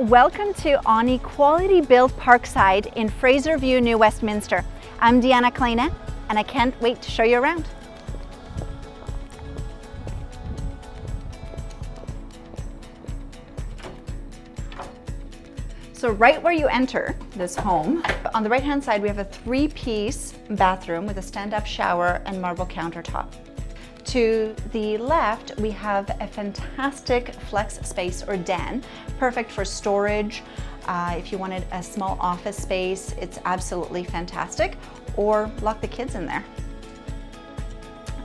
Welcome to Ani Quality Built Parkside in Fraser View, New Westminster. I'm Deanna Kleine, and I can't wait to show you around. So right where you enter this home, on the right-hand side, we have a 3-piece bathroom with a stand-up shower and marble countertop. To the left, we have a fantastic flex space or den, perfect for storage. If you wanted a small office space, it's absolutely fantastic, or lock the kids in there.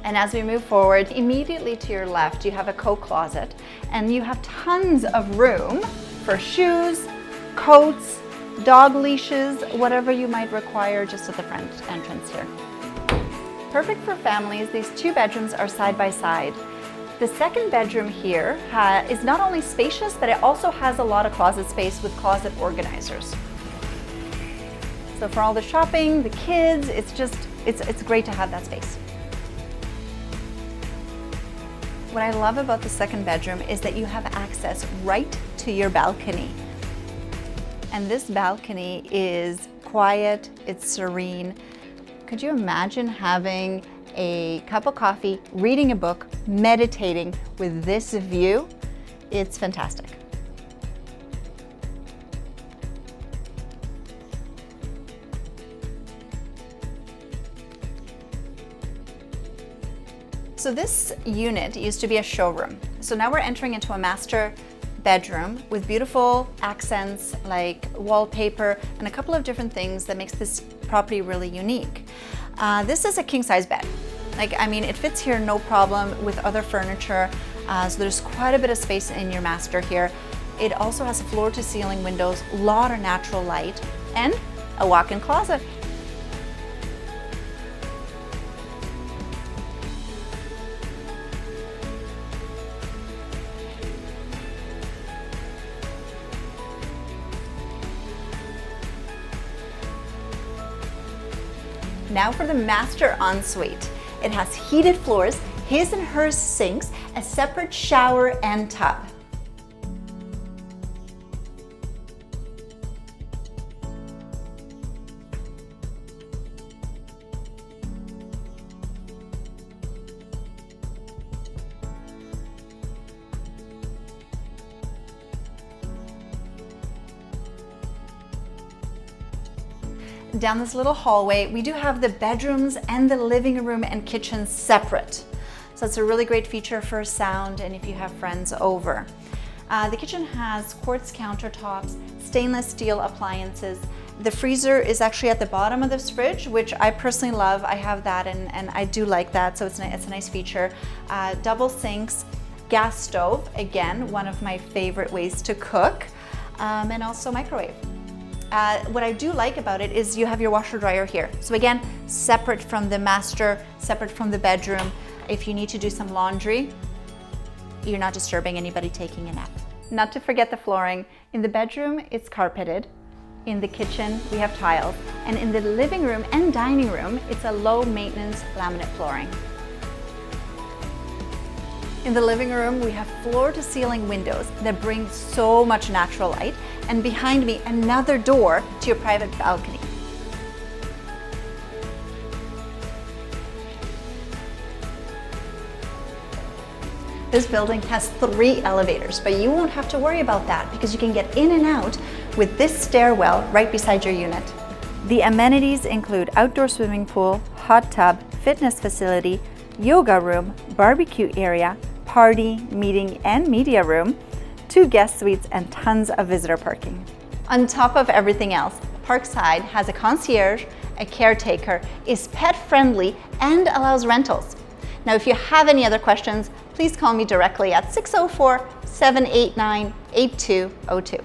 And as we move forward, immediately to your left, you have a coat closet, and you have tons of room for shoes, coats, dog leashes, whatever you might require just at the front entrance here. Perfect for families, these 2 bedrooms are side by side. The second bedroom here is not only spacious, but it also has a lot of closet space with closet organizers. So for all the shopping, the kids, it's great to have that space. What I love about the second bedroom is that you have access right to your balcony. And this balcony is quiet, it's serene. Could you imagine having a cup of coffee, reading a book, meditating with this view? It's fantastic. So this unit used to be a showroom. So now we're entering into a master bedroom with beautiful accents like wallpaper and a couple of different things that makes this property really unique. This is a king-size bed. It fits here no problem with other furniture. So there's quite a bit of space in your master here. It also has floor-to-ceiling windows, a lot of natural light, and a walk-in closet. Now for the master ensuite. It has heated floors, his and hers sinks, a separate shower and tub. Down this little hallway, we do have the bedrooms and the living room and kitchen separate. So that's a really great feature for sound and if you have friends over. The kitchen has quartz countertops, stainless steel appliances. The freezer is actually at the bottom of this fridge, which I personally love. I have that and I do like that, so it's a nice feature. Double sinks, gas stove, again, one of my favorite ways to cook, and also microwave. What I do like about it is you have your washer dryer here. So again, separate from the master, separate from the bedroom. If you need to do some laundry, you're not disturbing anybody taking a nap. Not to forget the flooring. In the bedroom, it's carpeted. In the kitchen, we have tiles. And in the living room and dining room, it's a low maintenance laminate flooring. In the living room, we have floor-to-ceiling windows that bring so much natural light, and behind me, another door to your private balcony. This building has 3 elevators, but you won't have to worry about that because you can get in and out with this stairwell right beside your unit. The amenities include outdoor swimming pool, hot tub, fitness facility, yoga room, barbecue area, party, meeting, and media room, 2 guest suites, and tons of visitor parking. On top of everything else, Parkside has a concierge, a caretaker, is pet friendly, and allows rentals. Now, if you have any other questions, please call me directly at 604-789-8202.